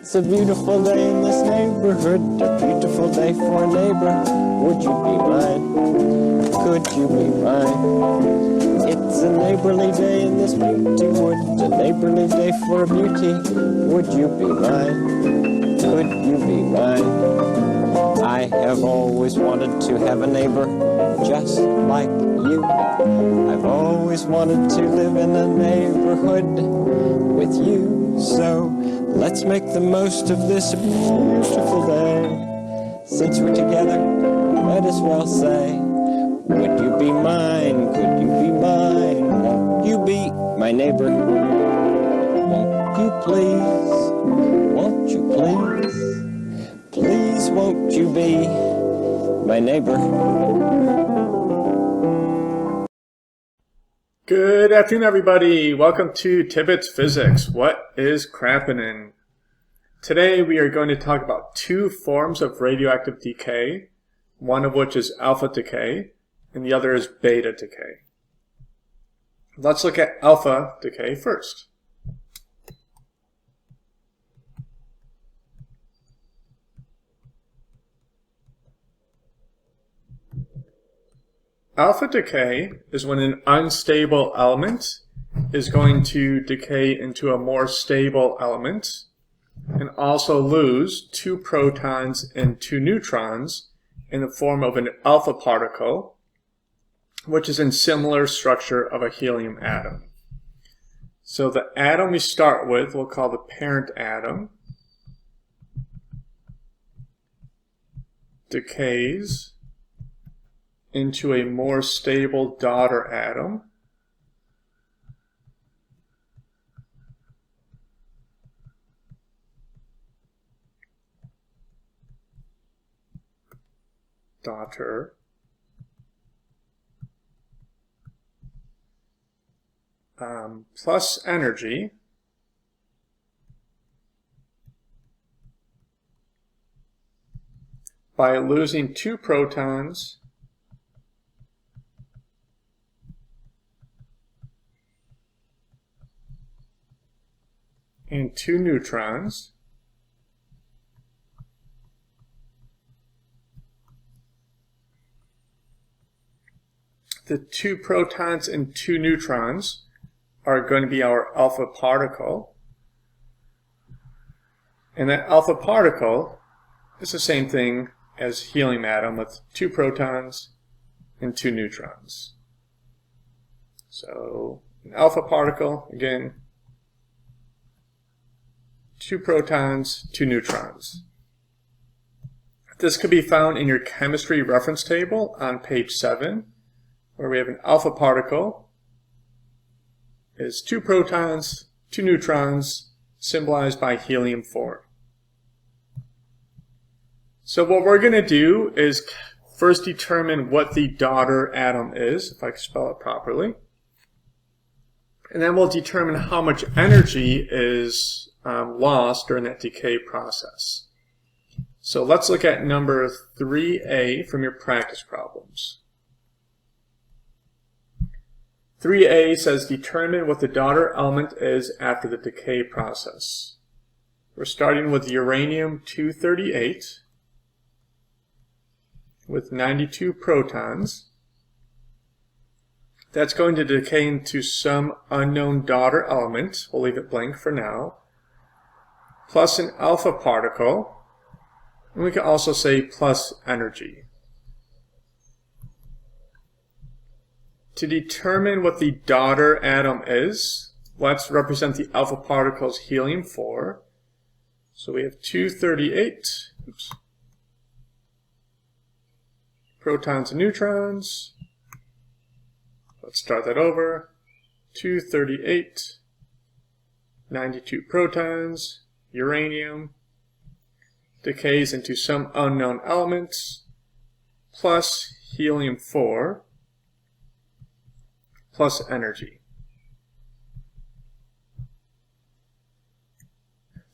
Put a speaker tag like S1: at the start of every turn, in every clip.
S1: It's a beautiful day in this neighborhood, a beautiful day for a neighbor. Would you be mine? Could you be mine? It's a neighborly day in this beauty wood, a neighborly day for a beauty. Would you be mine? Could you be mine? I have always wanted to have a neighbor just like you. I've always wanted to live in a neighborhood with you. So let's make the most of this beautiful day. Since we're together, might as well say, would you be mine? Could you be mine? Won't you be my neighbor? Won't you please? Won't you please? Please won't you be my neighbor?
S2: Good afternoon, everybody. Welcome to Tibbetts Physics. What is cramping? Today we are going to talk about two forms of radioactive decay, one of which is alpha decay, and the other is beta decay. Let's look at alpha decay first. Alpha decay is when an unstable element is going to decay into a more stable element and also lose 2 protons and 2 neutrons in the form of an alpha particle, which is in similar structure of a helium atom. So the atom we start with, we'll call the parent atom, decays into a more stable daughter atom, plus energy, by losing 2 protons and 2 neutrons. The 2 protons and 2 neutrons are going to be our alpha particle. And that alpha particle is the same thing as helium atom with 2 protons and 2 neutrons. So an alpha particle, again, 2 protons, 2 neutrons. This could be found in your chemistry reference table on page 7, where we have an alpha particle is 2 protons, 2 neutrons, symbolized by helium-4. So what we're going to do is first determine what the daughter atom is, if I can spell it properly. And then we'll determine how much energy is lost during that decay process. So let's look at number 3A from your practice problems. 3A says determine what the daughter element is after the decay process. We're starting with uranium-238 with 92 protons. That's going to decay into some unknown daughter element, we'll leave it blank for now, plus an alpha particle, and we can also say plus energy. To determine what the daughter atom is, let's represent the alpha particle's helium-4. So we have 238, protons and neutrons. Let's start that over. 238, 92 protons, uranium, decays into some unknown elements, plus helium-4, plus energy.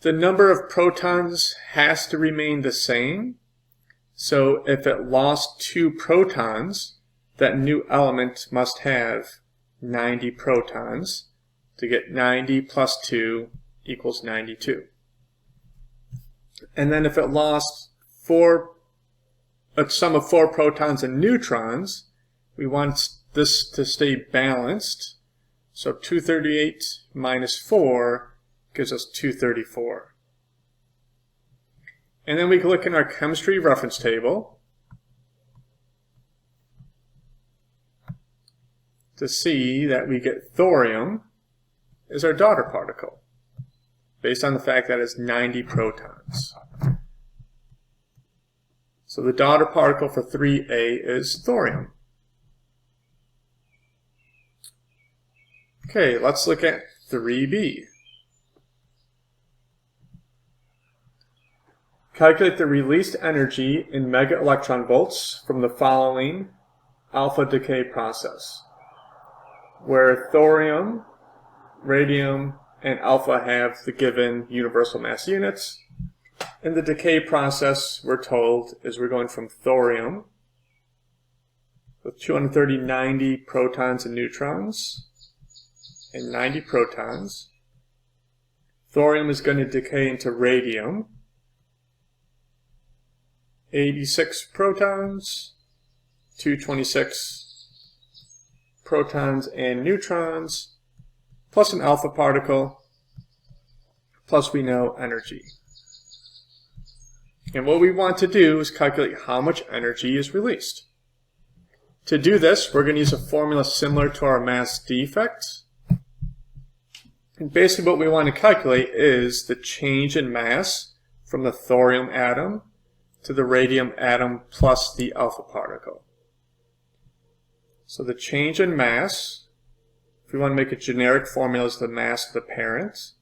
S2: The number of protons has to remain the same. So if it lost 2 protons, that new element must have 90 protons to get 90 plus 2 equals 92. And then if it lost a sum of 4 protons and neutrons, we want this to stay balanced. So 238 minus 4 gives us 234. And then we can look in our chemistry reference table to see that we get thorium is our daughter particle, based on the fact that it's 90 protons. So the daughter particle for 3A is thorium. Okay, let's look at 3B. Calculate the released energy in mega electron volts from the following alpha decay process, where thorium, radium, and alpha have the given universal mass units. In the decay process, we're told, is we're going from thorium with 90 protons and neutrons, and 90 protons. Thorium is going to decay into radium, 86 protons, 226 protons and neutrons, plus an alpha particle, plus we know energy. And what we want to do is calculate how much energy is released. To do this, we're going to use a formula similar to our mass defect. And basically what we want to calculate is the change in mass from the thorium atom to the radium atom plus the alpha particle. So the change in mass, if we want to make a generic formula, is the mass of the parent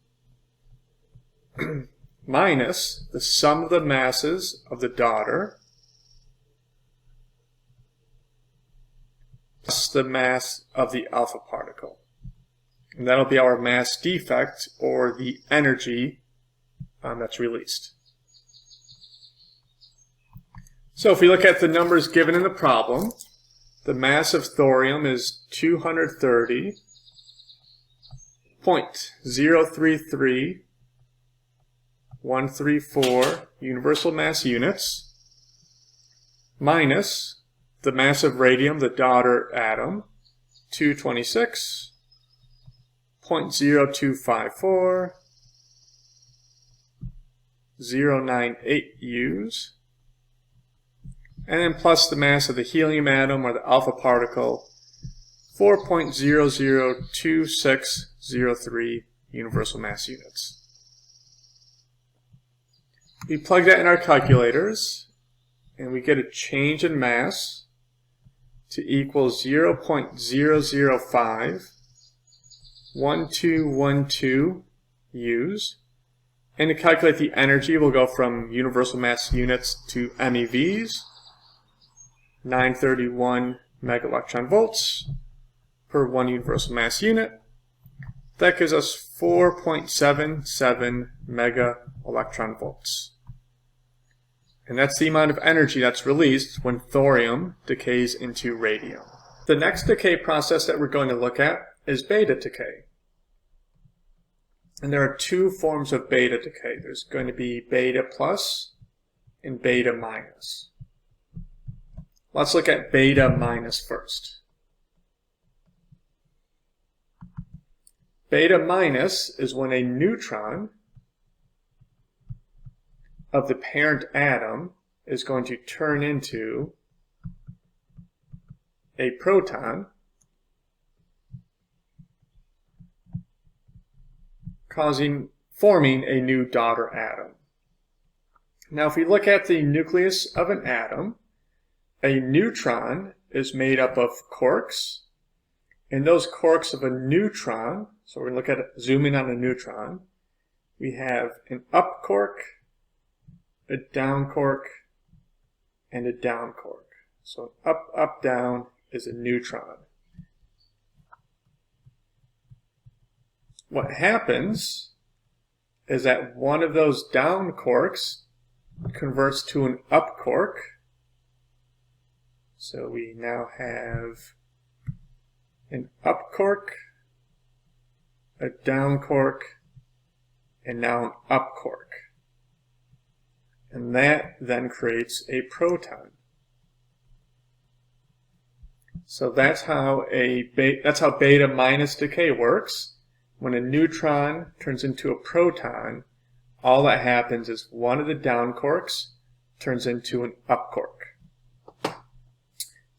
S2: minus the sum of the masses of the daughter plus the mass of the alpha particle. And that'll be our mass defect, or the energy that's released. So if we look at the numbers given in the problem, the mass of thorium is 230.033134 universal mass units, minus the mass of radium, the daughter atom, 226.0254, 098 U's, and then plus the mass of the helium atom, or the alpha particle, 4.002603 universal mass units. We plug that in our calculators, and we get a change in mass to equal 0.0051212 U's. And to calculate the energy, we'll go from universal mass units to MeVs, 931 mega electron volts per 1 universal mass unit. That gives us 4.77 mega electron volts. And that's the amount of energy that's released when thorium decays into radium. The next decay process that we're going to look at is beta decay. And there are 2 forms of beta decay. There's going to be beta plus and beta minus. Let's look at beta minus first. Beta minus is when a neutron of the parent atom is going to turn into a proton, forming a new daughter atom. Now if we look at the nucleus of an atom, a neutron is made up of quarks, and those quarks of a neutron, so we're going to look at zoom in on a neutron, we have an up quark, a down quark, and a down quark. So up, up, down is a neutron. What happens is that one of those down quarks converts to an up quark. So we now have an up quark, a down quark, and now an up quark. And that then creates a proton. So that's how beta minus decay works. When a neutron turns into a proton, all that happens is one of the down quarks turns into an up quark.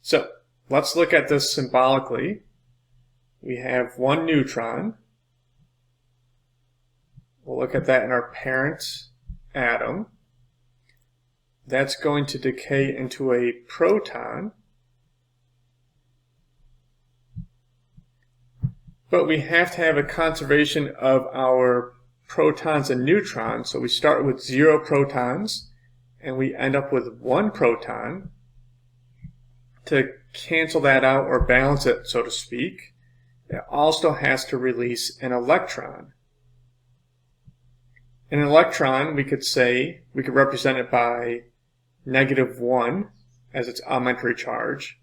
S2: So let's look at this symbolically. We have one neutron. We'll look at that in our parent atom. That's going to decay into a proton. But we have to have a conservation of our protons and neutrons. So we start with 0 protons and we end up with 1 proton. To cancel that out or balance it, so to speak, it also has to release an electron. An electron, we could represent it by -1 as its elementary charge,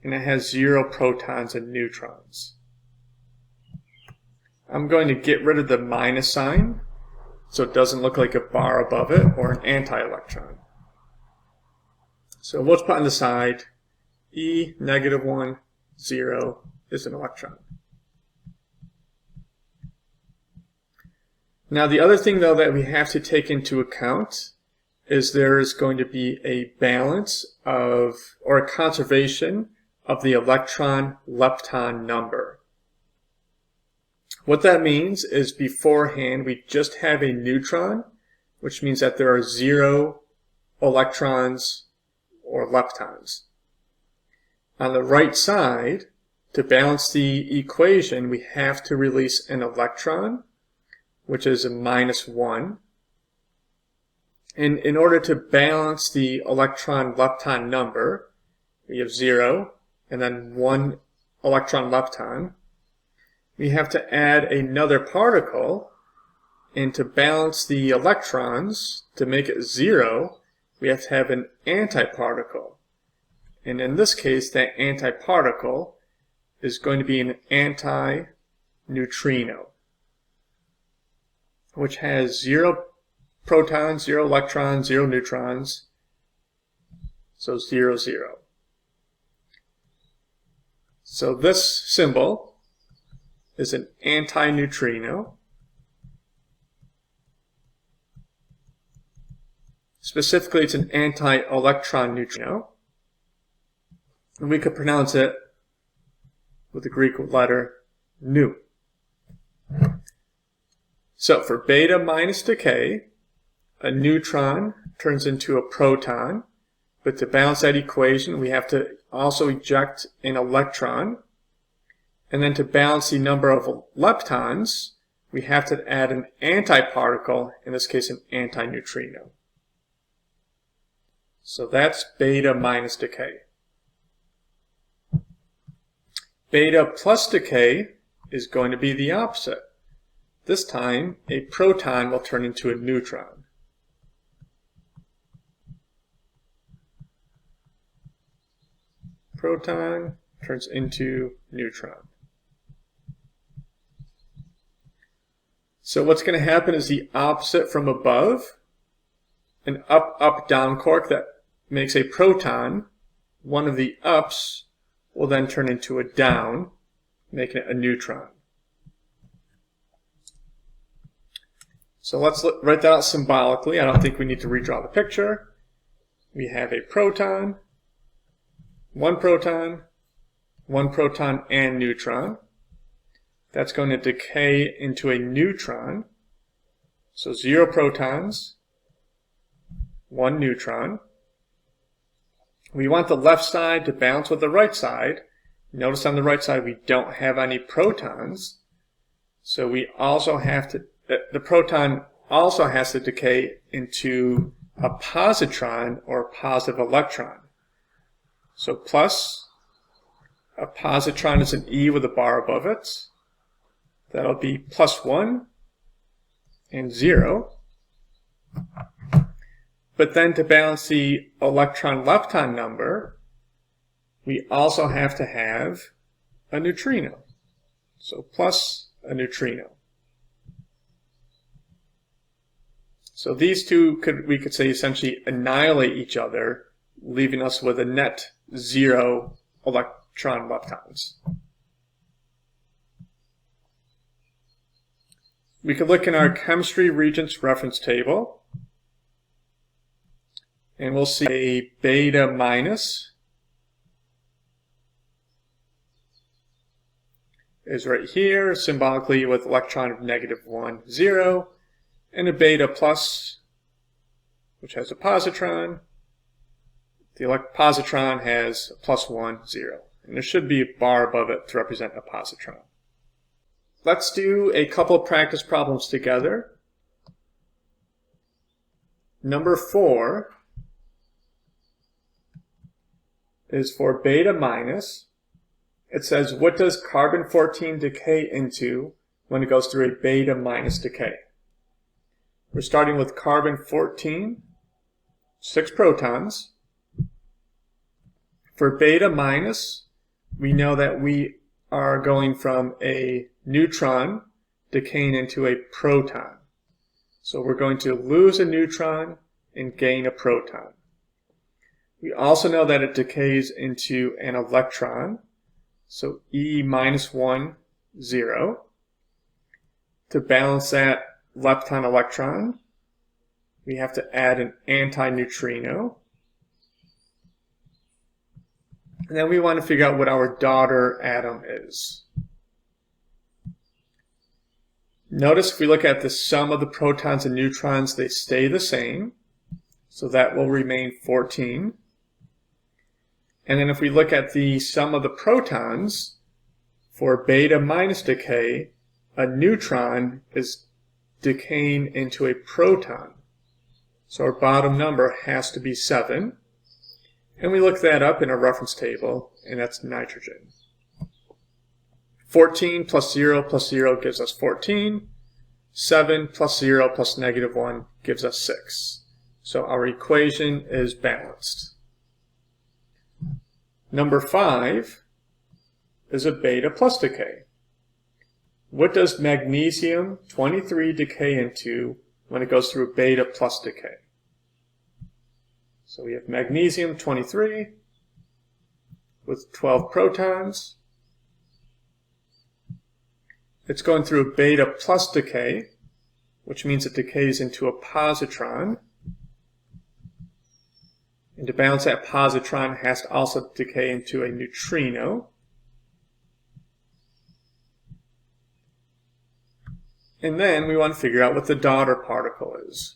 S2: and it has 0 protons and neutrons. I'm going to get rid of the minus sign so it doesn't look like a bar above it or an anti-electron. So let's put on the side E -1, 0 is an electron. Now the other thing though that we have to take into account is there is going to be a balance of, or a conservation of the electron-lepton number. What that means is beforehand we just have a neutron, which means that there are 0 electrons or leptons. On the right side, to balance the equation, we have to release an electron, which is a -1. And in order to balance the electron-lepton number, we have 0 and then 1 electron-lepton. We have to add another particle, and to balance the electrons, to make it 0, we have to have an antiparticle. And in this case, that antiparticle is going to be an antineutrino, which has 0 protons, 0 electrons, 0 neutrons, so 0, 0. So this symbol is an antineutrino. Specifically, it's an anti-electron neutrino. And we could pronounce it with the Greek letter nu. So for beta minus decay, a neutron turns into a proton, but to balance that equation, we have to also eject an electron. And then to balance the number of leptons, we have to add an antiparticle, in this case an antineutrino. So that's beta minus decay. Beta plus decay is going to be the opposite. This time, a proton will turn into a neutron. Proton turns into neutron. So what's going to happen is the opposite from above. An up-up-down quark that makes a proton. One of the ups will then turn into a down, making it a neutron. So let's write that out symbolically. I don't think we need to redraw the picture. We have a proton, one proton and neutron. That's going to decay into a neutron. So 0 protons, 1 neutron. We want the left side to balance with the right side. Notice on the right side we don't have any protons. So we also have to, the proton also has to decay into a positron or a positive electron. So plus, a positron is an E with a bar above it. That'll be +1 and 0. But then to balance the electron-lepton number, we also have to have a neutrino. So plus a neutrino. So these two we could say essentially annihilate each other, leaving us with a net 0 electron leptons. We could look in our chemistry reagents reference table, and we'll see a beta minus is right here, symbolically with electron of -1, 0, and a beta plus, which has a positron. The positron has a +1, 0, and there should be a bar above it to represent a positron. Let's do a couple practice problems together. Number 4 is for beta minus. It says, what does carbon-14 decay into when it goes through a beta minus decay? We're starting with carbon-14, 6 protons. For beta minus, we know that we are going from a neutron decaying into a proton. So we're going to lose a neutron and gain a proton. We also know that it decays into an electron, so E -1, 0. To balance that lepton electron, we have to add an antineutrino. And then we want to figure out what our daughter atom is. Notice if we look at the sum of the protons and neutrons, they stay the same. So that will remain 14. And then if we look at the sum of the protons, for beta minus decay, a neutron is decaying into a proton. So our bottom number has to be 7. And we look that up in a reference table, and that's nitrogen. 14 plus 0 plus 0 gives us 14. 7 plus 0 plus -1 gives us 6. So our equation is balanced. Number 5 is a beta plus decay. What does magnesium 23 decay into when it goes through beta plus decay? So we have magnesium 23 with 12 protons. It's going through a beta plus decay, which means it decays into a positron. And to balance that positron, it has to also decay into a neutrino. And then we want to figure out what the daughter particle is.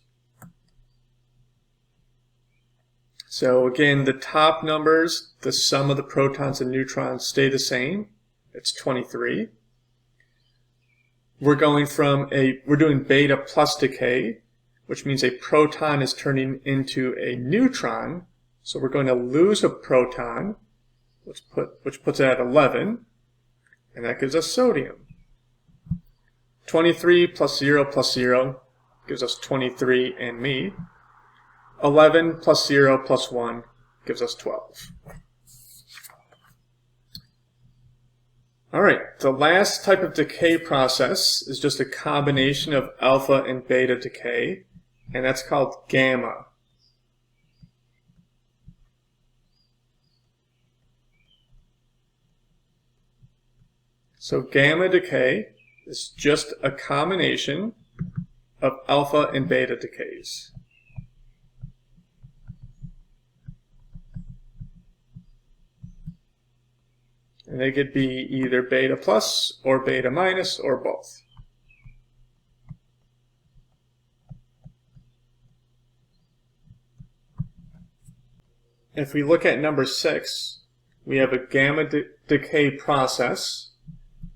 S2: So again, the top numbers, the sum of the protons and neutrons stay the same. It's 23. We're doing beta plus decay, which means a proton is turning into a neutron. So we're going to lose a proton, which puts it at 11, and that gives us sodium. 23 plus 0 gives us 23 and me. 11 plus 0 plus 1 gives us 12. All right, the last type of decay process is just a combination of alpha and beta decay, and that's called gamma. So gamma decay is just a combination of alpha and beta decays. And they could be either beta plus or beta minus or both. If we look at number 6, we have a gamma decay process,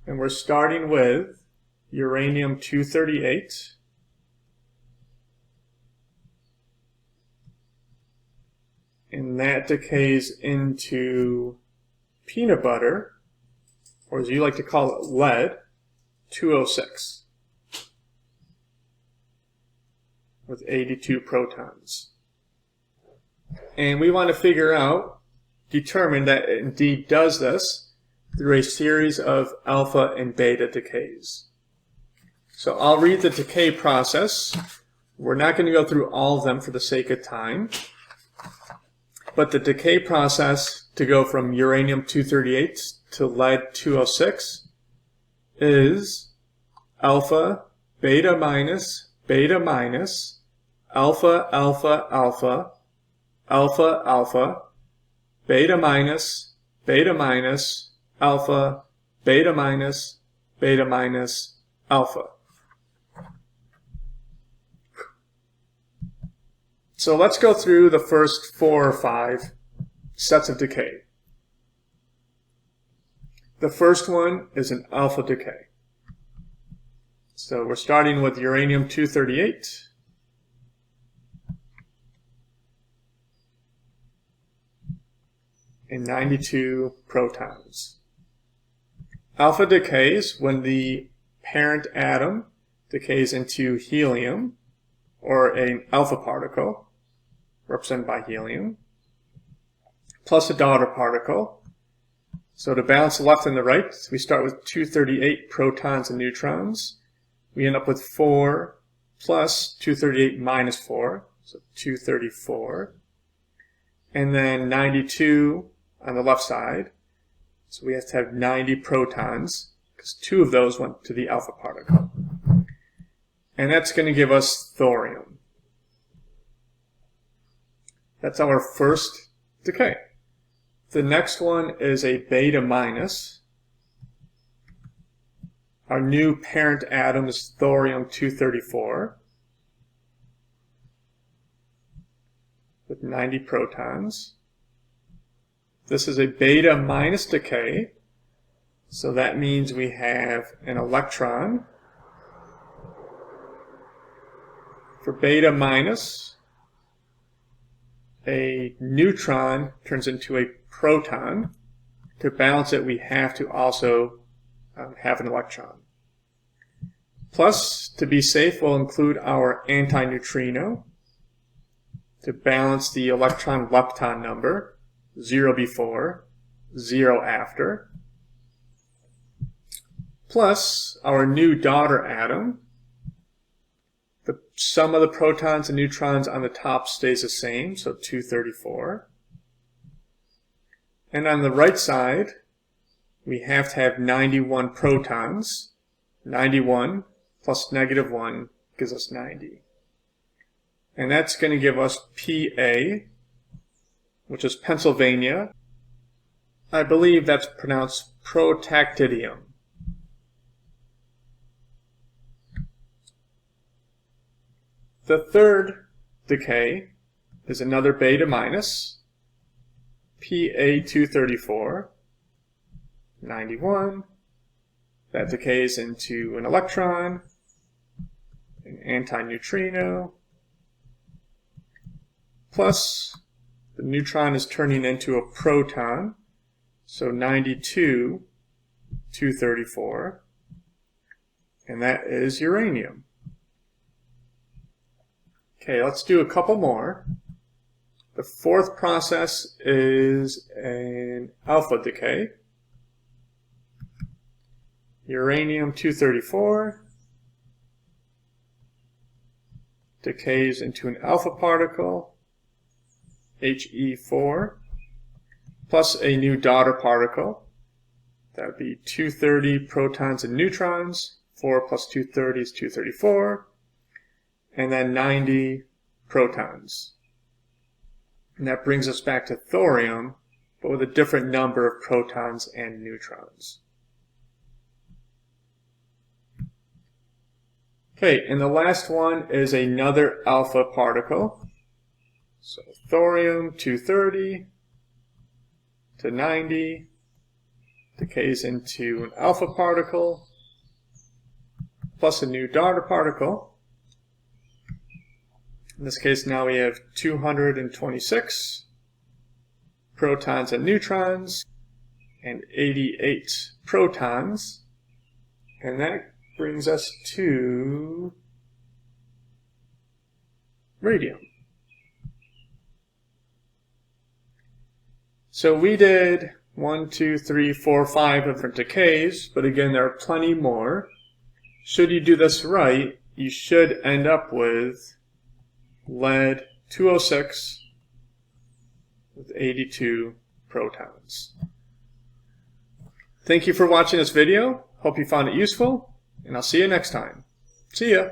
S2: and we're starting with uranium-238. And that decays into peanut butter, or as you like to call it, lead, 206, with 82 protons. And we want to determine that it indeed does this through a series of alpha and beta decays. So I'll read the decay process. We're not going to go through all of them for the sake of time, but the decay process to go from uranium-238 to lead-206 is alpha, beta minus, beta minus, alpha, alpha, alpha, alpha, alpha, beta minus, beta minus, alpha, beta minus, beta minus, alpha. So let's go through the first 4 or 5 sets of decay. The first one is an alpha decay. So we're starting with uranium-238. And 92 protons. Alpha decays when the parent atom decays into helium, or an alpha particle, represented by helium, plus a daughter particle. So to balance the left and the right, we start with 238 protons and neutrons. We end up with 4 plus 238 minus 4, so 234. And then 92 on the left side. So we have to have 90 protons, because 2 of those went to the alpha particle. And that's going to give us thorium. That's our first decay. The next one is a beta minus. Our new parent atom is thorium-234 with 90 protons. This is a beta minus decay, so that means we have an electron. For beta minus, a neutron turns into a proton. To balance it, we have to also have an electron. Plus, to be safe, we'll include our antineutrino to balance the electron-lepton number. 0 before, 0 after, plus our new daughter atom. The sum of the protons and neutrons on the top stays the same, so 234. And on the right side, we have to have 91 protons. 91 plus negative 1 gives us 90. And that's going to give us PA, which is Pennsylvania. I believe that's pronounced protactidium. The third decay is another beta minus, Pa234, 91. That decays into an electron, an antineutrino, plus the neutron is turning into a proton, so 92, 234, and that is uranium. Okay, let's do a couple more. The fourth process is an alpha decay. Uranium-234 decays into an alpha particle, He4, plus a new daughter particle. That would be 230 protons and neutrons. 4 plus 230 is 234. And then 90 protons. And that brings us back to thorium, but with a different number of protons and neutrons. Okay, and the last one is another alpha particle. So thorium-230 to 90 decays into an alpha particle plus a new daughter particle. In this case, now we have 226 protons and neutrons and 88 protons. And that brings us to radium. So we did 1, 2, 3, 4, 5 different decays, but again, there are plenty more. Should you do this right, you should end up with lead 206 with 82 protons. Thank you for watching this video. Hope you found it useful, and I'll see you next time. See ya!